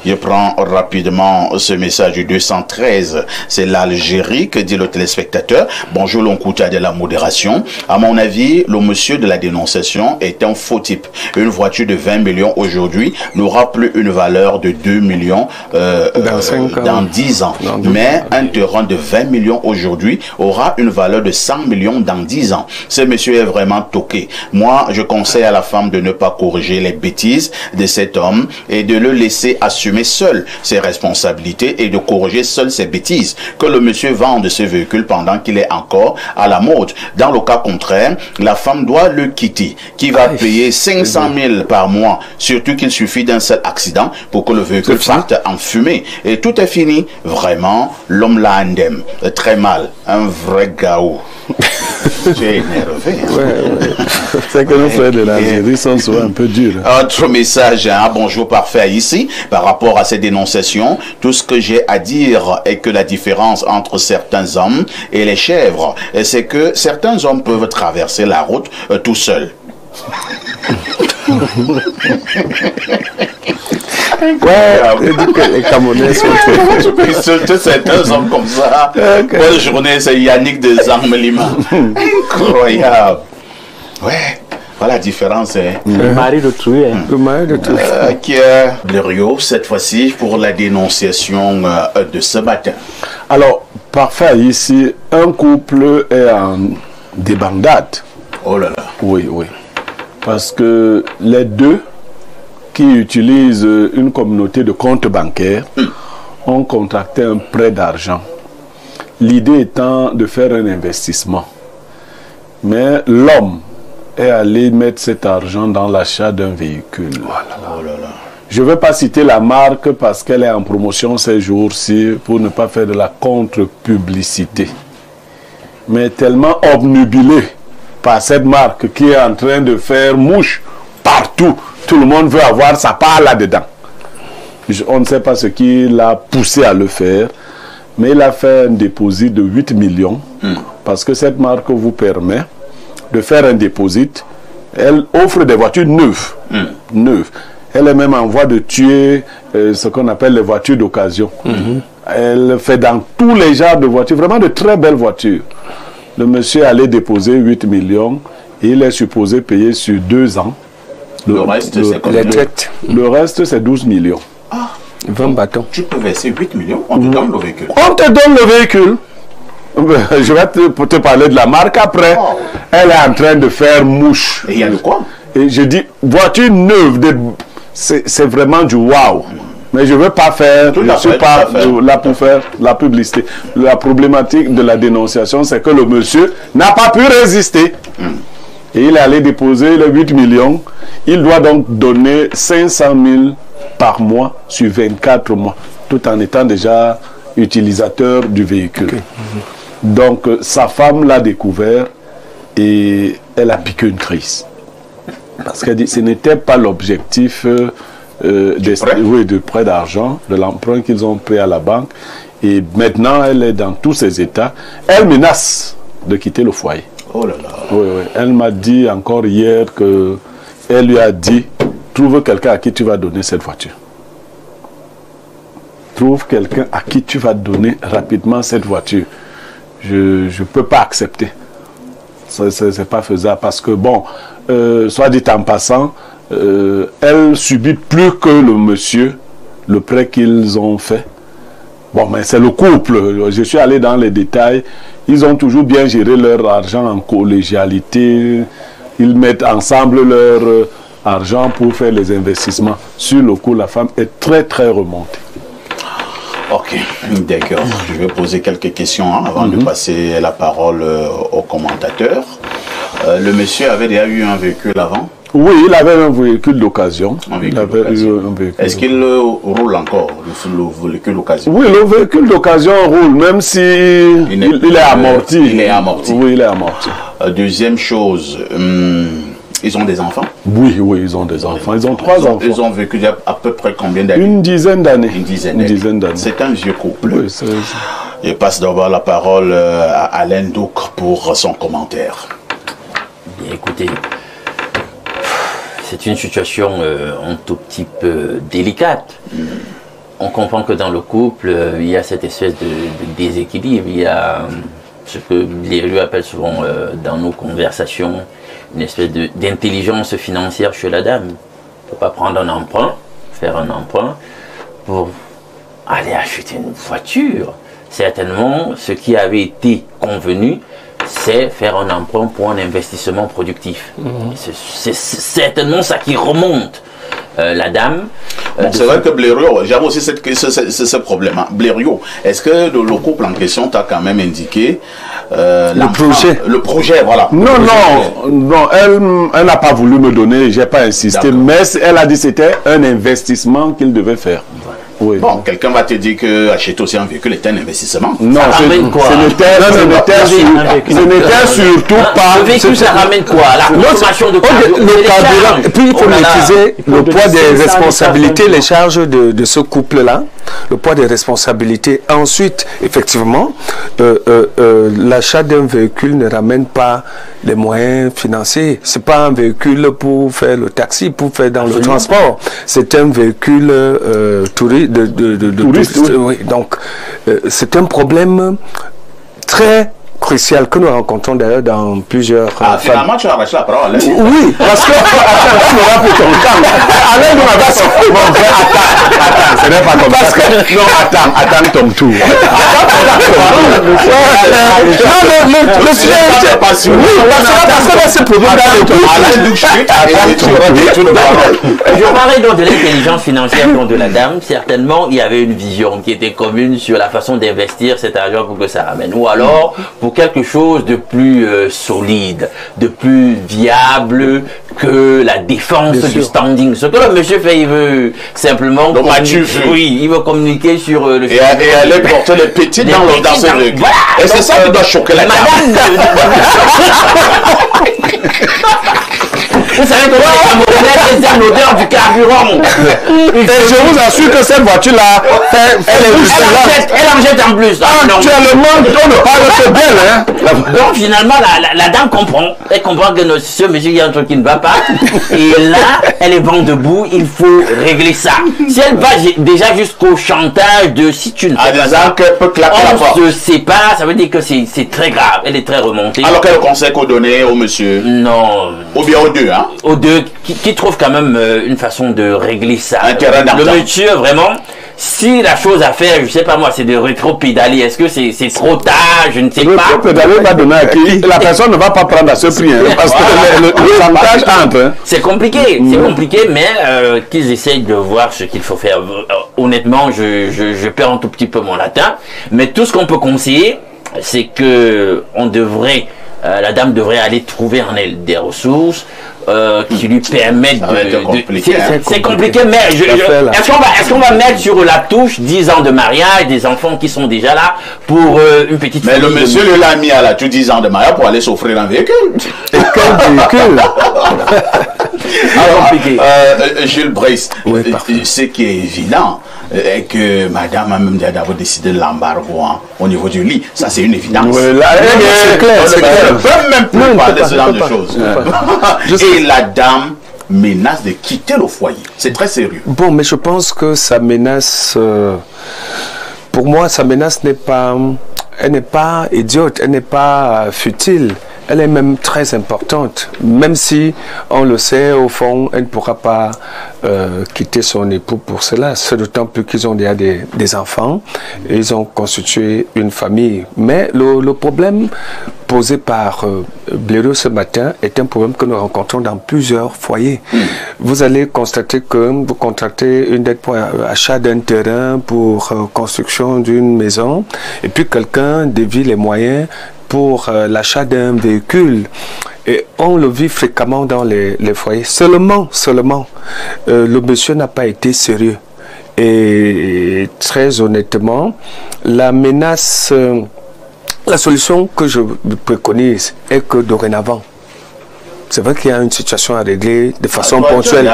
Je prends rapidement ce message du 213. C'est l'Algérie que dit le téléspectateur. Bonjour l'Onkouta de la modération. À mon avis, le monsieur de la dénonciation est un faux type. Une voiture de 20 millions aujourd'hui n'aura plus une valeur de 2 millions dans 10 ans. Mais un terrain de 20 millions aujourd'hui aura une valeur de 100 millions dans 10 ans. Ce monsieur est vraiment toqué. Moi, je conseille à la femme de ne pas corriger les bêtises de cet homme et de le laisser assumer seul ses responsabilités et de corriger seul ses bêtises. Que le monsieur vende ce véhicule pendant qu'il est encore à la mode. Dans le cas contraire, la femme doit le quitter. Qui va payer 500 000 par mois, surtout qu'il suffit d'un seul accident pour que le véhicule parte en fumée. Et tout est fini. Vraiment, l'homme l'a indemne. Très mal. Un vrai gaou. J'ai énervé. C'est que nos frères de l'Algérie sont souvent un peu durs. Autre message, bonjour parfait ici, par rapport à ces dénonciations, tout ce que j'ai à dire est que la différence entre certains hommes et les chèvres, c'est que certains hommes peuvent traverser la route tout seuls. Les Camerounais sont je peux insulter certains hommes comme ça. Bonne journée, c'est Yannick de Zangmelima. Incroyable. Ouais. Voilà la différence. Le mari d'autrui. Le mari d'autrui. Blériot, cette fois-ci, pour la dénonciation de ce matin. Alors, parfait, ici, un couple est en débandade. Oh là là. Oui, oui. Parce que les deux qui utilisent une communauté de comptes bancaires ont contracté un prêt d'argent. L'idée étant de faire un investissement. Mais l'homme est allé mettre cet argent dans l'achat d'un véhicule. Oh là là. Je ne vais pas citer la marque parce qu'elle est en promotion ces jours-ci pour ne pas faire de la contre-publicité. Mais tellement obnubilé par cette marque qui est en train de faire mouche partout. Tout le monde veut avoir sa part là-dedans. On ne sait pas ce qui l'a poussé à le faire, mais il a fait un dépôt de 8 millions parce que cette marque vous permet de faire un dépôt. Elle offre des voitures neuves. Neuves. Elle est même en voie de tuer ce qu'on appelle les voitures d'occasion. Elle fait dans tous les genres de voitures, vraiment de très belles voitures. Le monsieur allait déposer 8 millions et il est supposé payer sur 2 ans. Le reste, c'est comme le reste, c'est 12 millions. Ah, 20 bâtons. Tu peux verser 8 millions, on te donne le véhicule. On te donne le véhicule. Je vais te parler de la marque après. Oh. Elle est en train de faire mouche. Et il y a de quoi? Et je dis, voiture neuve, c'est vraiment du waouh. Mais je ne veux pas faire, je ne suis pas là pour faire la publicité. La problématique de la dénonciation, c'est que le monsieur n'a pas pu résister. Et il est allé déposer les 8 millions. Il doit donc donner 500 000 par mois sur 24 mois, tout en étant déjà utilisateur du véhicule. Okay. Donc, sa femme l'a découvert et elle a piqué une crise. Parce qu'elle dit que ce n'était pas l'objectif de prêt d'argent, de l'emprunt qu'ils ont pris à la banque. Et maintenant, elle est dans tous ses états. Elle menace de quitter le foyer. Oh là là. Oui, oui. Elle m'a dit encore hier que elle lui a dit, trouve quelqu'un à qui tu vas donner cette voiture. Trouve quelqu'un à qui tu vas donner rapidement cette voiture. Je ne peux pas accepter. Ce n'est pas faisable parce que, bon, soit dit en passant, elle subit plus que le monsieur, le prêt qu'ils ont fait. Bon, mais c'est le couple. Je suis allé dans les détails. Ils ont toujours bien géré leur argent en collégialité. Ils mettent ensemble leur argent pour faire les investissements. Sur le coup, la femme est très, très remontée. Ok, d'accord. Je vais poser quelques questions avant de passer la parole au commentateur. Le monsieur avait déjà eu un véhicule avant? Oui, il avait un véhicule d'occasion. Est-ce qu'il roule encore, le véhicule d'occasion? Oui, le véhicule d'occasion roule, même si il est amorti. Il est amorti. Oui, il est amorti. Deuxième chose, ils ont des enfants? Oui, oui, ils ont des enfants. Ils ont 3 enfants. Ils ont vécu à peu près combien d'années? Une dizaine d'années. Une dizaine d'années. C'est un vieux couple. Oui, je passe d'abord la parole à Alain Douk pour son commentaire. Bien, écoutez, c'est une situation un tout petit peu délicate. on comprend que dans le couple, il y a cette espèce de déséquilibre. Il y a ce que les lieux appellent souvent dans nos conversations une espèce d'intelligence financière chez la dame. Il ne faut pas prendre un emprunt, faire un emprunt pour aller acheter une voiture. Certainement, ce qui avait été convenu, c'est faire un emprunt pour un investissement productif. C'est certainement ça qui remonte. La dame. Bon, c'est vrai que Blériot, j'avais aussi ce problème. Hein. Blériot, est-ce que le couple en question t'a quand même indiqué le projet, voilà. Non, elle n'a pas voulu me donner, j'ai pas insisté, mais elle a dit que c'était un investissement qu'il devait faire. Voilà. Oui. Bon, quelqu'un va te dire que acheter aussi un véhicule est un investissement. Non, ce n'était surtout pas. Le véhicule, ça ramène quoi? La consommation de carburant. Et puis il faut maîtriser le poids des responsabilités, les charges de ce couple-là, le poids des responsabilités. Ensuite, effectivement, l'achat d'un véhicule ne ramène pas les moyens financiers. C'est pas un véhicule pour faire le taxi, pour faire dans le transport. C'est un véhicule touriste. Oui. Donc, c'est un problème très crucial que nous rencontrons d'ailleurs dans plusieurs... finalement, tu as arraché la parole. Oui, parce que... Attends, tu m'auras pris ton temps. Alain nous a fait... Bon, attends, ce n'est pas comme ça. Non, attends ton tour. Le sujet est... Oui, parce que là, c'est pour vous Je parlais donc de l'intelligence financière de la dame. Certainement, il y avait une vision qui était commune sur la façon d'investir cet argent pour que ça ramène. Ou alors, pour quelque chose de plus solide, de plus viable que la défense du standing. Ce que le monsieur fait, il veut simplement communiquer, il veut communiquer sur le et aller porter les petits dans ce véhicule. Voilà. Et c'est ça qui doit choquer la dame. Vous savez que les Camerounais c'est l'odeur du carburant. Et je vous assure que cette voiture-là, elle en jette en plus. Actuellement, on ne parle que d'elle. Hein. Donc finalement, la dame comprend. Elle comprend que ce monsieur, il y a un truc qui ne va pas. Et là, elle est vent debout, il faut régler ça. Si elle va déjà jusqu'au chantage de si tu ne fais pas ça, on se sépare, ça veut dire que c'est très grave. Elle est très remontée. Alors quel conseil qu'on donnait au monsieur? Non. Ou bien aux deux, hein? Aux deux, qui trouvent quand même une façon de régler ça. Le monsieur, vraiment, si la chose à faire, je sais pas moi, c'est de rétro-pédaler, est-ce que c'est trop tard? Je ne sais pas. Rétro-pédaler va donner à qui? La personne ne va pas prendre à ce prix, hein, parce que le chantage entre. Hein. C'est compliqué, mais qu'ils essayent de voir ce qu'il faut faire. Honnêtement, je perds un tout petit peu mon latin, mais tout ce qu'on peut conseiller, c'est que la dame devrait aller trouver en elle des ressources qui lui permettent c'est compliqué, mais est-ce qu'on va mettre sur la touche 10 ans de mariage, des enfants qui sont déjà là pour une petite famille? Mais le monsieur l'a mis à la touche 10 ans de mariage pour aller s'offrir un véhicule. Et quel véhicule? Alors, Jules Brice, ce qui est évident est que madame a même d'abord décidé de l'embargo au niveau du lit. Ça, c'est une évidence. C'est clair. On ne peut même plus parler de ce genre de choses. Et la dame menace de quitter le foyer. C'est très sérieux. Bon, mais je pense que sa menace, pour moi, sa menace elle n'est pas idiote, elle n'est pas futile. Elle est même très importante, même si on le sait, au fond, elle ne pourra pas quitter son époux pour cela. C'est d'autant plus qu'ils ont déjà des enfants, et ils ont constitué une famille. Mais le problème posé par Blériot ce matin est un problème que nous rencontrons dans plusieurs foyers. Vous allez constater que vous contractez une dette pour achat d'un terrain, pour construction d'une maison, et puis quelqu'un dévie les moyens pour l'achat d'un véhicule. Et on le vit fréquemment dans les foyers. Seulement, le monsieur n'a pas été sérieux. Et très honnêtement, la menace, la solution que je préconise est que dorénavant, c'est vrai qu'il y a une situation à régler de façon ponctuelle.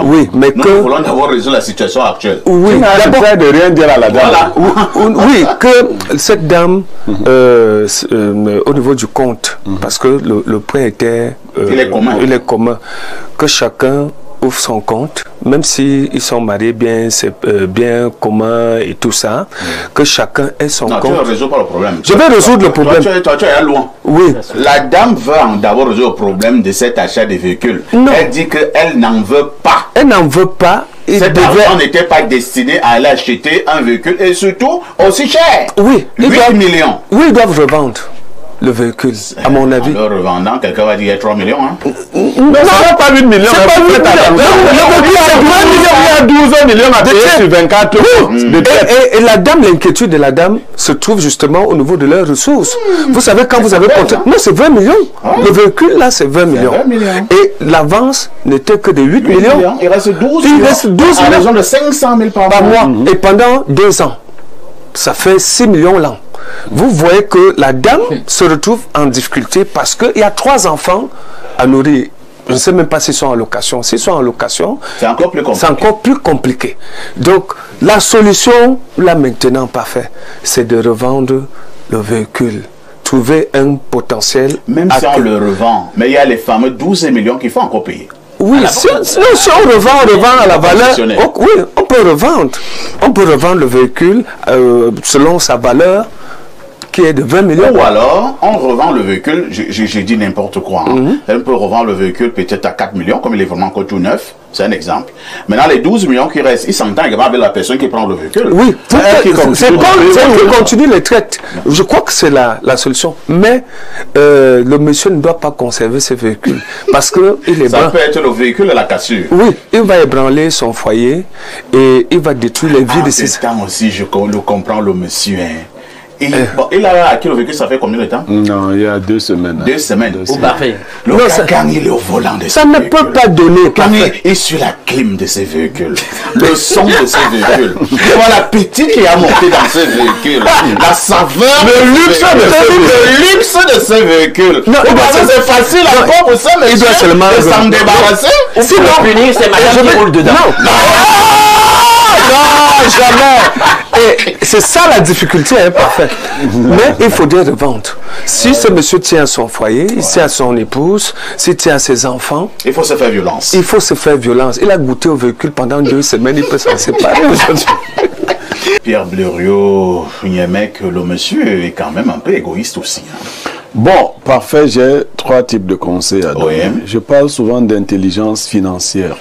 Oui, mais nous voulons d'abord résoudre la situation actuelle. Oui, d'abord de rien dire à la dame. Voilà. Oui, que cette dame, au niveau du compte, parce que le prêt était, il est commun, que chacun ouvre son compte, même s'ils sont mariés bien, c'est bien commun et tout ça, que chacun ait son compte. Tu ne résous pas le problème. Je vais résoudre le problème. Toi, tu es loin. Oui. La dame veut d'abord résoudre le problème de cet achat des véhicules. Non. Elle dit qu'elle n'en veut pas. Elle n'en veut pas. Cet argent n'était pas destiné à aller acheter un véhicule et surtout aussi cher. Oui. 8 millions. Oui, ils doivent revendre le véhicule, à mon avis. En le revendant, quelqu'un va dire qu'il y a 3 millions. Hein. Non, c'est pas 8 millions. C'est pas 8 millions. Il y a 12 millions à payer sur 24 euros. Et la dame, l'inquiétude de la dame se trouve justement au niveau de leurs ressources. Vous savez, quand vous avez compté... Non, c'est 20 millions. Le véhicule, là, c'est 20 millions. Et l'avance n'était que de 8 millions. Il reste 12 Il millions. reste 12 À millions. raison de 500 000 par mois. Et pendant 2 ans, ça fait 6 millions l'an. Vous voyez que la dame se retrouve en difficulté parce qu'il y a 3 enfants à nourrir. Je ne sais même pas s'ils sont en location. S'ils sont en location, c'est encore plus compliqué. C'est encore plus compliqué. Donc, la solution, là maintenant, parfait, c'est de revendre le véhicule. Trouver un potentiel. Même si on le revend, mais il y a les fameux 12 millions qu'il faut encore payer. Oui, si on revend à la valeur. Oui, on peut revendre. On peut revendre le véhicule selon sa valeur qui est de 20 millions. Ou alors, on revend le véhicule, j'ai dit n'importe quoi. On peut revendre le véhicule peut-être à 4 millions, comme il est vraiment encore tout neuf. C'est un exemple. Maintenant, les 12 millions qui restent, ils s'entendent avec la personne qui prend le véhicule. Oui, c'est qui continue les traites. Je crois que c'est la solution. Mais le monsieur ne doit pas conserver ses véhicules. Parce que ça peut être le véhicule de la cassure. Oui, il va ébranler son foyer et il va détruire les vies de ses... En temps aussi, je le comprends, le monsieur. Il a acquis le véhicule, ça fait combien de temps? Non, il y a 2 semaines. 2 semaines. Parfait. Quand il est au volant de ça ne peut pas donner. Quand il est sur la clim de ces véhicules, le son de ces véhicules, voilà l'appétit qui a monté dans ces véhicules, la saveur, le luxe de ces véhicules. Non, c'est facile encore pour ça, mais il doit seulement s'en débarrasser. Sinon, c'est madame qui roule dedans. Non, jamais. Et c'est ça la difficulté, hein, parfait. Mais il faudrait revendre. Si ce monsieur tient à son foyer, il tient à son épouse, s'il tient à ses enfants, il faut se faire violence. Il faut se faire violence. Il a goûté au véhicule pendant 2 semaines, il peut s'en séparer aujourd'hui. Pierre Blériot, le monsieur est quand même un peu égoïste aussi. Hein. Bon, parfait, j'ai 3 types de conseils à donner. Oui. Je parle souvent d'intelligence financière.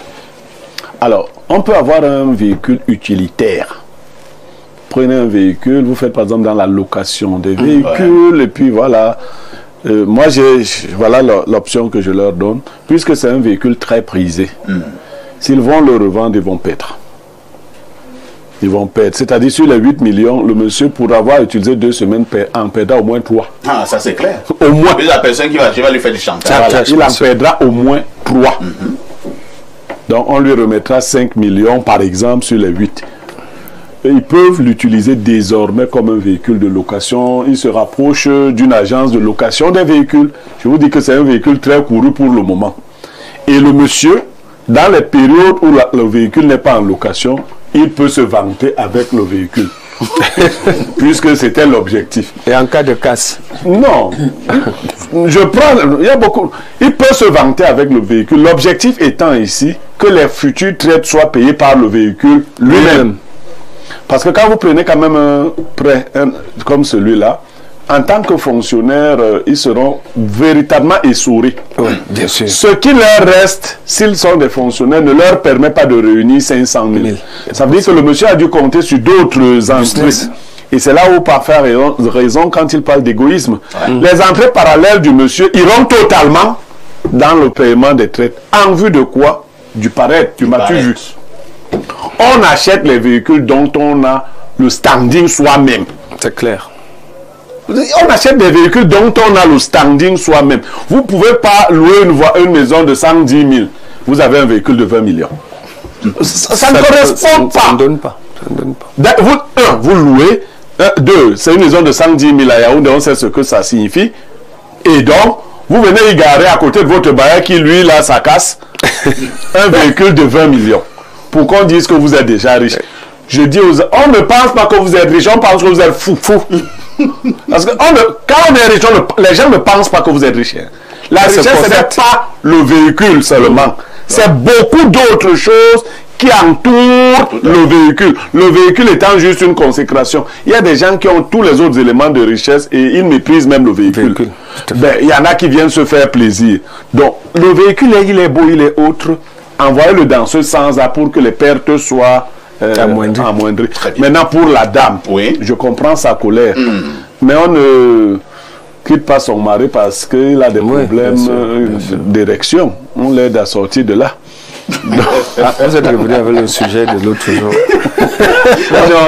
Alors, on peut avoir un véhicule utilitaire. Prenez un véhicule, vous faites par exemple dans la location des véhicules, et puis voilà. Moi, voilà l'option que je leur donne, puisque c'est un véhicule très prisé. S'ils vont le revendre, ils vont perdre. Ils vont perdre. C'est-à-dire, sur les 8 millions, le monsieur, pour avoir utilisé 2 semaines, en perdra au moins 3. Ah, ça c'est clair. Au moins. La personne qui va lui faire du chantage. Voilà, il en perdra au moins 3. Donc, on lui remettra 5 millions, par exemple, sur les 8. Et ils peuvent l'utiliser désormais comme un véhicule de location. Il se rapproche d'une agence de location des véhicules. Je vous dis que c'est un véhicule très couru pour le moment. Et le monsieur, dans les périodes où le véhicule n'est pas en location, il peut se vanter avec le véhicule. Puisque c'était l'objectif. Et en cas de casse? Non. Il y a beaucoup. Il peut se vanter avec le véhicule. L'objectif étant ici que les futures traites soient payées par le véhicule lui-même. Parce que quand vous prenez quand même un prêt comme celui-là, en tant que fonctionnaire, ils seront véritablement essourés. Oui, bien sûr. Ce qui leur reste, s'ils sont des fonctionnaires, ne leur permet pas de réunir 500 000. Ça veut dire que le monsieur a dû compter sur d'autres entrées. Et c'est là où Parfait a raison quand il parle d'égoïsme. Les entrées parallèles du monsieur iront totalement dans le paiement des traites. En vue de quoi? Du paraître, du m'as-tu vu? On achète les véhicules dont on a le standing soi-même. C'est clair. On achète des véhicules dont on a le standing soi-même. Vous ne pouvez pas louer une maison de 110 000. Vous avez un véhicule de 20 millions. Ça ne correspond pas. Ça ne donne pas. Vous louez. 2, c'est une maison de 110 000 à Yaoundé, on sait ce que ça signifie. Et donc, vous venez y garer à côté de votre bailleur qui, lui, là, ça casse. Un véhicule de 20 millions. Pour qu'on dise que vous êtes déjà riche. Je dis aux gens, on ne pense pas que vous êtes riche, on pense que vous êtes fou. Parce que quand on est riche, les gens ne pensent pas que vous êtes riche. La richesse, ce n'est pas le véhicule seulement. C'est beaucoup d'autres choses qui entourent le véhicule. Le véhicule étant juste une consécration. Il y a des gens qui ont tous les autres éléments de richesse et ils méprisent même le véhicule. Ben, il y en a qui viennent se faire plaisir. Donc, le véhicule, il est beau, il est autre. Envoyez-le dans ce sens-là pour que les pertes soient amoindries. Maintenant, pour la dame, je comprends sa colère. Mais on ne quitte pas son mari parce qu'il a des problèmes d'érection. On l'aide à sortir de là. Vous êtes revenu avec le sujet de l'autre jour.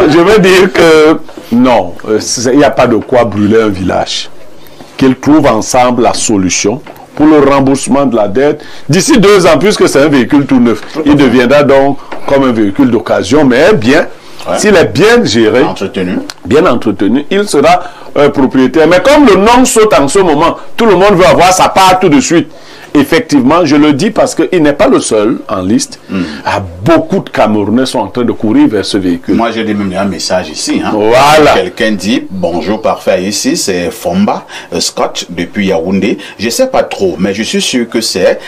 Je veux dire que non, il n'y a pas de quoi brûler un village. Qu'ils trouvent ensemble la solution pour le remboursement de la dette. D'ici 2 ans, puisque c'est un véhicule tout neuf, il deviendra donc comme un véhicule d'occasion, mais bien, s'il est bien géré, bien entretenu, il sera propriétaire. Mais comme le nom saute en ce moment, tout le monde veut avoir sa part tout de suite. Effectivement, je le dis parce qu'il n'est pas le seul en liste. Beaucoup de Camerounais sont en train de courir vers ce véhicule. Moi, j'ai même un message ici. Hein. Voilà. Quelqu'un dit, bonjour parfait ici, c'est Fomba Scott depuis Yaoundé. Je ne sais pas trop, mais je suis sûr que c'est...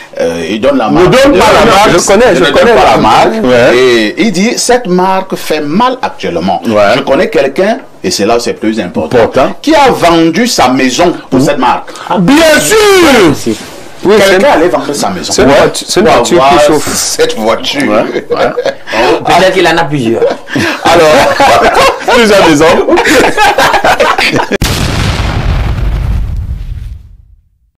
il donne la marque. Ne donne pas la marque. Je connais pas la marque. Et il dit, cette marque fait mal actuellement. Je connais quelqu'un, et c'est là où c'est plus important, qui a vendu sa maison pour cette marque. Bien sûr. Oui, quelqu'un allait vendre sa maison. C'est une voiture qui chauffe. Cette voiture. Peut-être qu'il en a plusieurs. Alors, plusieurs maisons.